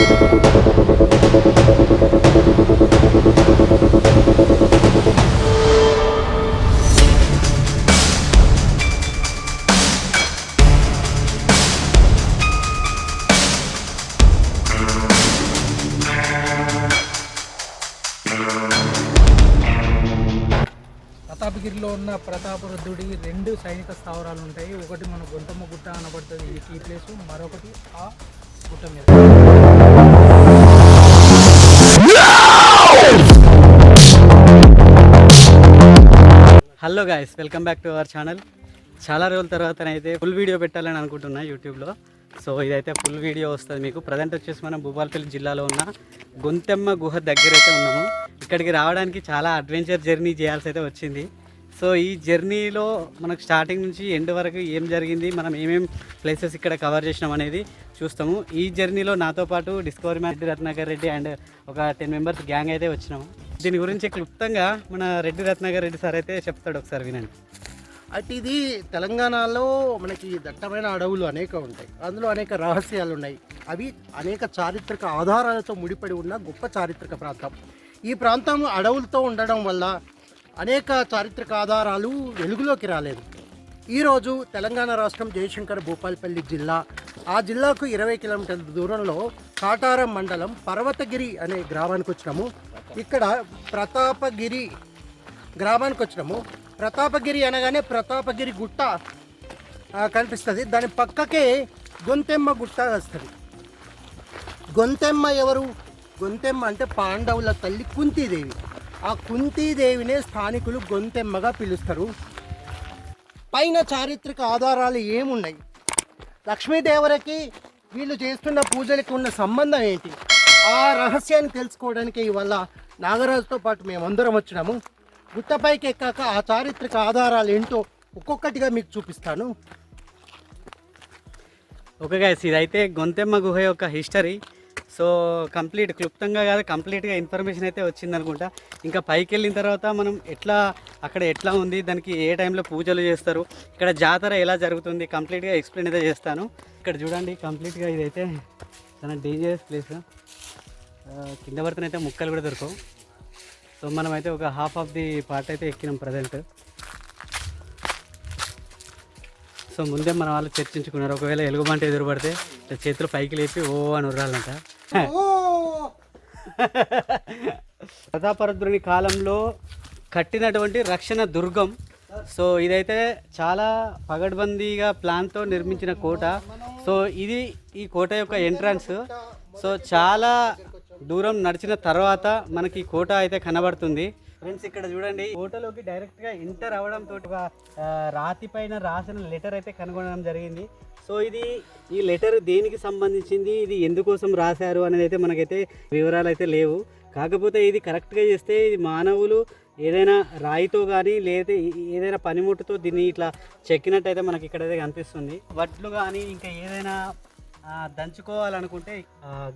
ప్రతాపగిరిలో ఉన్న ప్రతాపరుద్రుడి 2 సైనిక స్థావరాలు ఉంటాయి. ఒకటి మన గొంతమ్మ గుట్ట అనబడుతుంది ఈ ప్లేస్, మరొకటి ఆ గుట్ట మీద. Hello guys, welcome back to our channel. చాలా రోజుల తర్వాతనైతే ఫుల్ వీడియో పెట్టాలని అనుకుంటున్నా యూట్యూబ్లో. సో ఇదైతే ఫుల్ వీడియో వస్తుంది మీకు. ప్రజెంట్ వచ్చేసి మనం భూపాలపల్లి జిల్లాలో ఉన్న గొంతెమ్మ గుహ దగ్గర అయితే ఉన్నాము. ఇక్కడికి రావడానికి చాలా అడ్వెంచర్ జర్నీ చేయాల్సి అయితే వచ్చింది. సో ఈ జర్నీలో మనకు స్టార్టింగ్ నుంచి ఎండ్ వరకు ఏం జరిగింది, మనం ఏమేం ప్లేసెస్ ఇక్కడ కవర్ చేసినాం అనేది చూస్తాము. ఈ జర్నీలో నాతో పాటు discovery man Reddy Ratnakar Reddy and ఒక 10 మెంబర్స్ గ్యాంగ్ అయితే వచ్చినాము. దీని గురించి క్లుప్తంగా మన రెడ్డి రత్నాకర్ రెడ్డి సార్ అయితే చెప్తాడు, ఒకసారి వినండి. అయితే ఇది తెలంగాణలో మనకి దట్టమైన అడవులు అనేక ఉంటాయి. అందులో అనేక రహస్యాలు ఉన్నాయి. అవి అనేక చారిత్రక ఆధారాలతో ముడిపడి ఉన్న గొప్ప చారిత్రక ప్రాంతం. ఈ ప్రాంతం అడవులతో ఉండడం వల్ల అనేక చారిత్రక ఆధారాలు వెలుగులోకి రాలేదు. ఈరోజు తెలంగాణ రాష్ట్రం జయశంకర్ భూపాలపల్లి జిల్లా, ఆ జిల్లాకు 20 కిలోమీటర్ల దూరంలో కాటారం మండలం పర్వతగిరి అనే గ్రామానికి వచ్చినాము. ఇక్కడ ప్రతాపగిరి గ్రామానికి వచ్చినాము. ప్రతాపగిరి అనగానే ప్రతాపగిరి గుట్ట కనిపిస్తుంది. దాని పక్కకే గొంతెమ్మ గుట్ట వస్తుంది. గొంతెమ్మ ఎవరు? గొంతెమ్మ అంటే పాండవుల తల్లి కుంతీదేవి. ఆ కుంతీదేవినే స్థానికులు గొంతెమ్మగా పిలుస్తారు. పైన చారిత్రక ఆధారాలు ఏమున్నాయి, లక్ష్మీదేవరకి వీళ్ళు చేస్తున్న పూజలకి ఉన్న సంబంధం ఏంటి, ఆ రహస్యాన్ని తెలుసుకోవడానికి ఇవాళ నాగరాజుతో పాటు మేమందరం వచ్చినాము. గుట్టపైకి ఎక్కాక ఆ చారిత్రక ఆధారాలు ఏంటో ఒక్కొక్కటిగా మీకు చూపిస్తాను. ఓకే గైస్, ఇదైతే గొంతెమ్మ గుహ యొక్క హిస్టరీ. సో కంప్లీట్ క్లుప్తంగా కాదు, కంప్లీట్గా ఇన్ఫర్మేషన్ అయితే వచ్చింది అనుకుంటా. ఇంకా పైకి వెళ్ళిన తర్వాత మనం అక్కడ ఎట్లా ఉంది, దానికి ఏ టైంలో పూజలు చేస్తారు, ఇక్కడ జాతర ఎలా జరుగుతుంది, కంప్లీట్గా ఎక్స్ప్లెయిన్ అయితే చేస్తాను. ఇక్కడ చూడండి, కంప్లీట్గా ఇదైతే చాలా డేంజరస్ ప్లేస్. కింద పడితేనైతే ముక్కలు కూడా దొరకవు. సో మనమైతే ఒక హాఫ్ ఆఫ్ ది పార్ట్ అయితే ఎక్కినాం ప్రజెంట్. సో ముందే మన వాళ్ళు చర్చించుకున్నారు, ఒకవేళ ఎలుగుబంటి ఎదురుపడితే చేతులు పైకి లేపి ఓ అని ఉర్రాలంట. ప్రతాపరుద్రుని కాలంలో కట్టినటువంటి రక్షణ దుర్గం. సో ఇదైతే చాలా పగడ్బందీగా ప్లాన్తో నిర్మించిన కోట. సో ఈ కోట యొక్క ఎంట్రన్స్. సో చాలా దూరం నడిచిన తర్వాత మనకి కోట అయితే కనబడుతుంది. ఫ్రెండ్స్ ఇక్కడ చూడండి, కోటలోకి డైరెక్ట్గా ఎంటర్ అవ్వడంతో రాతి పైన రాసిన లెటర్ అయితే కనుగొనడం జరిగింది. సో ఈ లెటర్ దేనికి సంబంధించింది, ఇది ఎందుకోసం రాశారు అనేది అయితే మనకైతే వివరాలు అయితే లేవు. కాకపోతే ఇది కరెక్ట్గా చేస్తే ఇది మానవులు ఏదైనా రాయితో కానీ లేదా ఏదైనా పనిముట్టుతో దీన్ని ఇట్లా చెక్కినట్టయితే మనకి ఇక్కడైతే కనిపిస్తుంది. వడ్లు కానీ ఇంకా ఏదైనా దంచుకోవాలనుకుంటే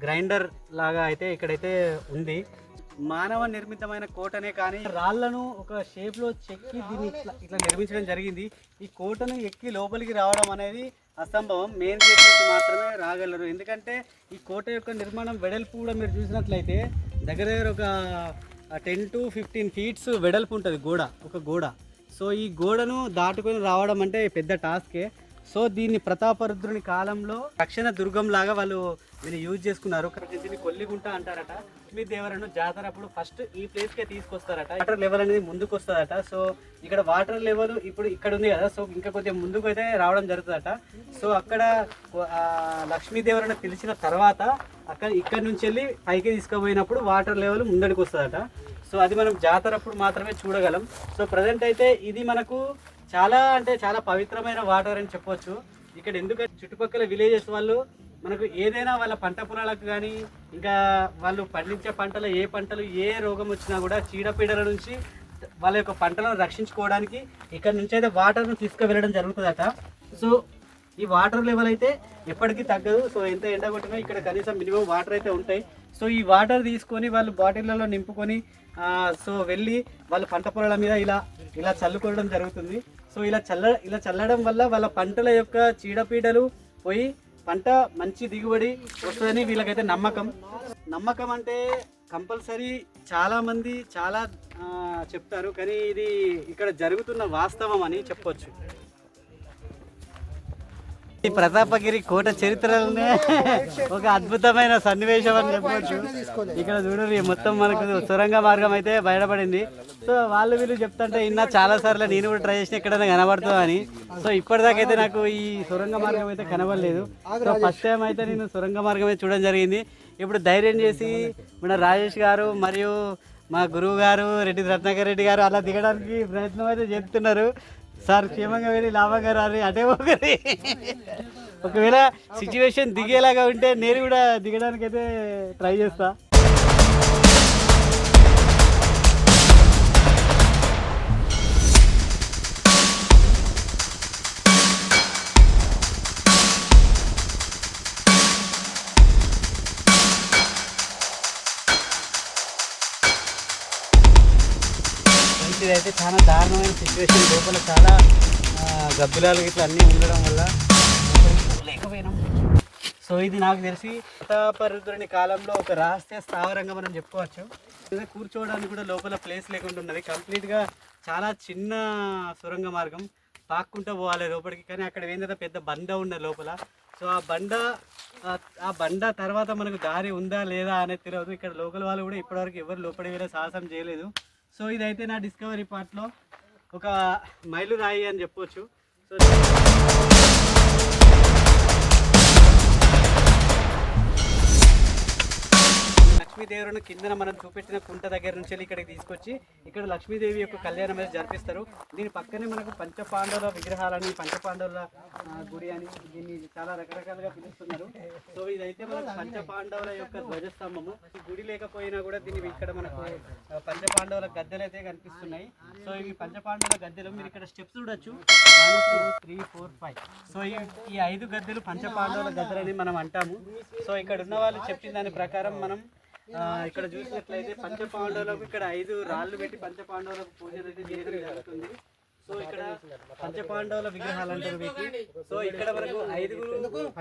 గ్రైండర్ లాగా అయితే ఇక్కడైతే ఉంది. మానవ నిర్మితమైన కోటనే కానీ రాళ్లను ఒక షేప్లో చెక్కి దీన్ని ఇట్లా నిర్మించడం జరిగింది. ఈ కోటను ఎక్కి లోపలికి రావడం అనేది అసంభవం. మెయిన్ గేట్ నుంచి మాత్రమే రాగలరు. ఎందుకంటే ఈ కోట యొక్క నిర్మాణం వెడల్పు కూడా మీరు చూసినట్లయితే దగ్గర ఒక 10 to 15 ఫీట్స్ వెడల్పు ఉంటుంది ఒక గోడ. సో ఈ గోడను దాటుకొని రావడం అంటే పెద్ద టాస్కే. సో దీన్ని ప్రతాపరుద్రుని కాలంలో రక్షణ దుర్గం లాగా వాళ్ళు దీన్ని యూజ్ చేసుకున్నారు. దీన్ని కొల్లిగుంట అంటారట. లక్ష్మీదేవరను జాతర అప్పుడు ఫస్ట్ ఈ ప్లేస్కే తీసుకొస్తారట. వాటర్ లెవెల్ అనేది ముందుకు వస్తుందట. సో ఇక్కడ వాటర్ లెవెల్ ఇప్పుడు ఇక్కడ ఉంది కదా, సో ఇంకా కొద్దిగా ముందుకు అయితే రావడం జరుగుతుందట. సో అక్కడ లక్ష్మీదేవరను పిలిచిన తర్వాత ఇక్కడ నుంచి వెళ్ళి పైకి తీసుకుపోయినప్పుడు వాటర్ లెవెల్ ముందడికి వస్తుందట. సో అది మనం జాతర అప్పుడు మాత్రమే చూడగలం. సో ప్రజెంట్ అయితే ఇది మనకు చాలా పవిత్రమైన వాటర్ అని చెప్పొచ్చు. ఇక్కడ ఎందుకంటే చుట్టుపక్కల విలేజెస్ వాళ్ళు మనకు ఏదైనా వాళ్ళ పంట పొలాలకు కానీ ఇంకా వాళ్ళు పండించే పంటలు ఏ రోగం వచ్చినా కూడా చీడపీడల నుంచి వాళ్ళ యొక్క పంటలను రక్షించుకోవడానికి ఇక్కడ నుంచి అయితే వాటర్ను తీసుకువెళ్ళడం జరుగుతుందట. సో ఈ వాటర్ లెవెల్ అయితే ఎప్పటికీ తగ్గదు. సో ఎంత ఎండ కొట్టినా ఇక్కడ కనీసం మినిమం వాటర్ అయితే ఉంటాయి. సో ఈ వాటర్ తీసుకొని వాళ్ళు బాటిళ్లలో నింపుకొని సో వెళ్ళి వాళ్ళ పంట పొలాల మీద ఇలా చల్లుకోవడం జరుగుతుంది. సో ఇలా చల్లడం వల్ల వాళ్ళ పంటల యొక్క చీడపీడలు పోయి పంట మంచి దిగుబడి వస్తుందని వీళ్ళకైతే నమ్మకం అంటే కంపల్సరీ చాలామంది చాలా చెప్తారు, కానీ ఇది ఇక్కడ జరుగుతున్న వాస్తవం అని చెప్పొచ్చు. ఈ ప్రతాపగిరి కోట చరిత్రలోనే ఒక అద్భుతమైన సన్నివేశం అని చెప్పవచ్చు. ఇక్కడ చూడండి మొత్తం మనకు సొరంగ మార్గం అయితే బయటపడింది. సో వీళ్ళు చెప్తుంటే చాలా సార్లు నేను కూడా ట్రై చేసిన ఎక్కడైనా కనబడుతుందా అని. సో ఇప్పటిదాకైతే నాకు ఈ సొరంగ మార్గం అయితే కనబడలేదు. సో ఫస్ట్ టైం అయితే నేను సొరంగ మార్గం అయితే చూడడం జరిగింది. ఇప్పుడు ధైర్యం చేసి మన రాజేష్ గారు మరియు మా గురువు గారు రెడ్డి రత్నాకర్ రెడ్డి గారు అలా దిగడానికి ప్రయత్నం అయితే చేస్తున్నారు. సార్ క్షేమంగా వెళ్ళి లాభంగా రాలి అటే ఒకరి ఒకవేళ సిచ్యువేషన్ దిగేలాగా ఉంటే నేను కూడా దిగడానికి అయితే ట్రై చేస్తా. ఇదైతే చాలా దారుణమైన సిచ్యువేషన్. లోపల చాలా గబ్బిలాలు ఇట్లా అన్నీ ఉండడం వల్ల లేకపోయినాం. సో ఇది నాకు తెలిసి ప్రతాపరుద్రుని కాలంలో ఒక రహస్య స్థావరంగా మనం చెప్పుకోవచ్చు. కూర్చోవడానికి కూడా లోపల ప్లేస్ లేకుండా ఉన్నది. కంప్లీట్గా చాలా చిన్న సొరంగ మార్గం, పాక్కుంటూ పోవాలి లోపలికి. కానీ అక్కడ ఏంటంటే పెద్ద బండ ఉన్నది లోపల. సో ఆ బండ తర్వాత మనకు దారి ఉందా లేదా అనేది తెలియదు. ఇక్కడ లోకల్ వాళ్ళు కూడా ఇప్పటివరకు ఎవరు లోపలికి వెళ్ళే సాహసం చేయలేదు. సో ఇదైతే నా డిస్కవరీ పార్ట్లో ఒక మైలురాయి అని చెప్పొచ్చు. సో లక్ష్మీదేవుని కిందన మనం చూపెట్టిన కుంట దగ్గర నుంచి ఇక్కడికి తీసుకొచ్చి ఇక్కడ లక్ష్మీదేవి యొక్క కళ్యాణం అనేది జరిపిస్తారు. దీని పక్కనే మనకు పంచపాండవుల విగ్రహాలని, పంచపాండవుల గుడి అని దీన్ని చాలా రకరకాలుగా పిలుస్తున్నారు. సో ఇదైతే మనకు పంచపాండవుల యొక్క ధ్వజస్తంభము. ఈ గుడి లేకపోయినా కూడా దీన్ని ఇక్కడ మనకు పంచపాండవుల గద్దెలు అయితే కనిపిస్తున్నాయి. సో ఇవి పంచపాండవుల గద్దెలు. మీరు ఇక్కడ స్టెప్స్ చూడొచ్చు, 1 2 3 4 5. సో ఈ 5 గద్దెలు పంచపాండవుల గద్దెలని మనం అంటాము. సో ఇక్కడ ఉన్న వాళ్ళు చెప్పిన దాని ప్రకారం మనం ఇక్కడ చూసినట్లయితే పంచపాండవులకు ఇక్కడ 5 రాళ్ళు పెట్టి పంచపాండవులకు పూజలు అయితే చేయడం జరుగుతుంది. సో ఇక్కడ పంచపాండవుల విగ్రహాలు అంటారు వీటిని. సో ఇక్కడ మనకు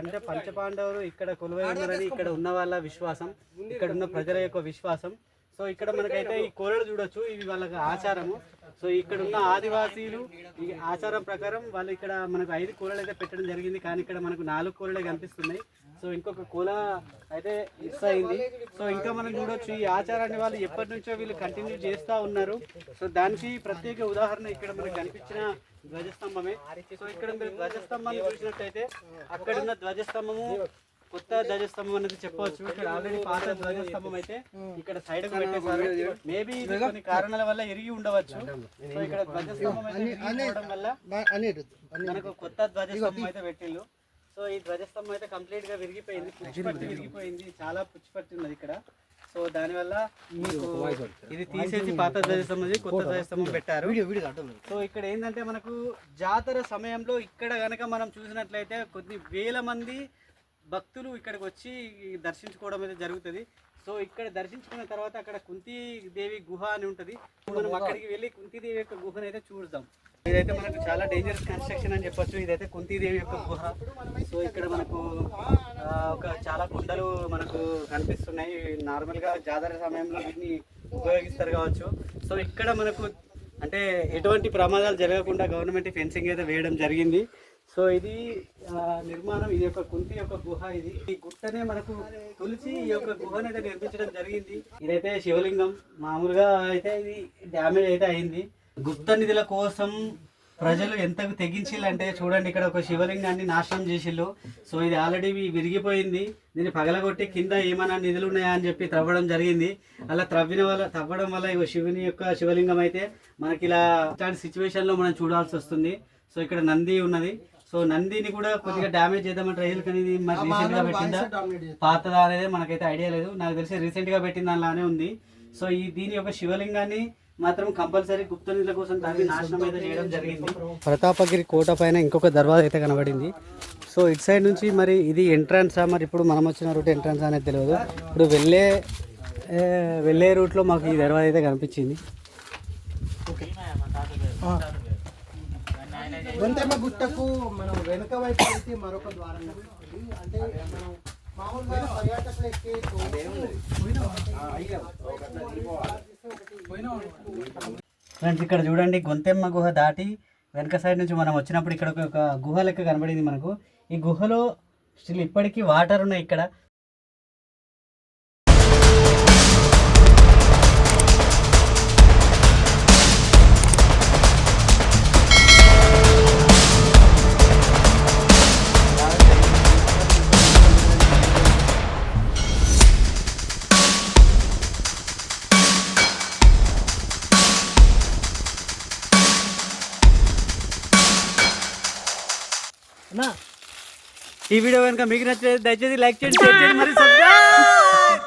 5 పంచపాండవులు ఇక్కడ కొలువై ఉన్నారని ఇక్కడ ఉన్న వాళ్ళ విశ్వాసం, ఇక్కడ ఉన్న ప్రజల యొక్క విశ్వాసం. సో ఇక్కడ మనకైతే ఈ కోరలు చూడొచ్చు, ఇవి వాళ్ళకి ఆచారము. సో ఇక్కడ ఉన్న ఆదివాసీలు ఈ ఆచారం ప్రకారం వాళ్ళు ఇక్కడ మనకు 5 కోరలు అయితే పెట్టడం జరిగింది. కానీ ఇక్కడ మనకు 4 కోరలే కనిపిస్తున్నాయి. సో ఇంకొక కోల అయితే మిస్ అయింది. సో ఇంకా మనం చూడొచ్చు ఈ ఆచారాన్ని వాళ్ళు ఎప్పటి నుంచో వీళ్ళు కంటిన్యూ చేస్తూ ఉన్నారు. సో దానికి ప్రత్యేక ఉదాహరణ ఇక్కడ మనకు కనిపించిన ధ్వజస్తంభమే. సో ఇక్కడ మీరు ధ్వజస్తంభాన్ని చూసినట్టయితే అక్కడున్న ధ్వజస్తంభము కొత్త ధ్వజస్తంభం అనేది చెప్పవచ్చు. ఇక్కడ ఆల్రెడీ పాత ధ్వజస్తంభం అయితే ఇక్కడ సైడ్ కు పెట్టేశారు. మేబీ కొన్ని కారణాల వల్ల ఇరిగి ఉండవచ్చు. సో ఇక్కడ ధ్వజస్తంభం అయితే ఇరిగిపోవడం వల్ల మనకు కొత్త ధ్వజస్తంభం అయితే పెట్టిల్లు. సో ఈ ధ్వజస్తంభం అయితే కంప్లీట్ గా విరిగిపోయింది, పుచ్చిపట్టి విరిగిపోయింది, చాలా పుచ్చిపట్టి ఉన్నది ఇక్కడ. సో దానివల్ల ఇది తీసేసి పాత ధ్వజస్తంభం కొత్త ధ్వజస్తంభం పెట్టారు. సో ఇక్కడ ఏంటంటే మనకు జాతర సమయంలో ఇక్కడ కనుక మనం చూసినట్లయితే కొన్ని వేల మంది భక్తులు ఇక్కడికి వచ్చి దర్శించుకోవడం అయితే జరుగుతుంది. సో ఇక్కడ దర్శించుకున్న తర్వాత అక్కడ కుంతీదేవి గుహ అని ఉంటుంది. మనం అక్కడికి వెళ్ళి కుంతీదేవి యొక్క గుహను అయితే చూద్దాం. ఇదైతే మనకు చాలా డేంజరస్ కన్స్ట్రక్షన్ అని చెప్పొచ్చు. ఇదైతే కుంతీదేవి యొక్క గుహ. సో ఇక్కడ మనకు ఒక చాలా కుండలు మనకు కనిపిస్తున్నాయి. నార్మల్గా జాతర సమయంలో వీటిని ఉపయోగిస్తారు కావచ్చు. సో ఇక్కడ మనకు అంటే ఎటువంటి ప్రమాదాలు జరగకుండా గవర్నమెంట్ ఫెన్సింగ్ అయితే వేయడం జరిగింది. సో ఇది నిర్మాణం, ఇది యొక్క కుంతి యొక్క గుహ. ఇది ఈ గుట్టనే మనకు తులసి ఈ యొక్క గుహను అయితే నిర్మించడం జరిగింది. ఇదైతే శివలింగం. మామూలుగా అయితే ఇది డ్యామేజ్ అయితే అయింది. గుప్త నిధుల కోసం ప్రజలు ఎంత తెగించిల్లంటే చూడండి, ఇక్కడ ఒక శివలింగాన్ని నాశనం చేసిళ్ళు. సో ఇది ఆల్రెడీ విరిగిపోయింది. దీన్ని పగలగొట్టి కింద ఏమైనా నిధులు ఉన్నాయా అని చెప్పి త్రవ్వడం జరిగింది. అలా తవ్వడం వల్ల శివుని యొక్క శివలింగం అయితే మనకి ఇలా ఇలాంటి సిచ్యువేషన్లో మనం చూడాల్సి వస్తుంది. సో ఇక్కడ నంది ఉన్నది. సో నందిని కూడా కొద్దిగా డ్యామేజ్ చేద్దామని ట్రై చేయాలి, కానీ ఇది మరి రీసెంట్గా పెట్టిందా పాతదా అనేది మనకైతే ఐడియా లేదు. నాకు తెలిసి రీసెంట్గా పెట్టిన దానిలానే ఉంది. సో దీని యొక్క శివలింగాన్ని మాత్రం కంపల్సరీ గుప్త నిధుల కోసం దాన్ని నాశనం అయితే చేయడం జరిగింది. ప్రతాపగిరి కోట పైన ఇంకొక దర్వాజా అయితే కనబడింది. సో ఇటు సైడ్ నుంచి మరి ఇది ఎంట్రన్సా, మరి ఇప్పుడు మనం వచ్చిన రూట్ ఎంట్రన్స్ అనేది తెలియదు. ఇప్పుడు వెళ్ళే రూట్లో మాకు ఈ దర్వాజా అయితే కనిపించింది. ఓకే గొంతెమ్మ గుట్టకు మనం వెనుక వైపు వెళ్తే మరొక ద్వారం కనిపిస్తుంది. అంటే మనం మామూలుగా పర్యాటకులు ఎక్కే ఫ్రెండ్స్ ఇక్కడ చూడండి గొంతెమ్మ గుహ దాటి వెనక సైడ్ నుంచి మనం వచ్చినప్పుడు ఇక్కడ ఒక గుహ లెక్క కనబడింది మనకు. ఈ గుహలో స్టిల్ ఇప్పటికీ వాటర్ ఉన్నాయి ఇక్కడ. ఈ వీడియో కనుక మీకు నచ్చితే దయచేసి లైక్ చేయండి, షేర్ చేయండి, మరి సబ్స్క్రైబ్.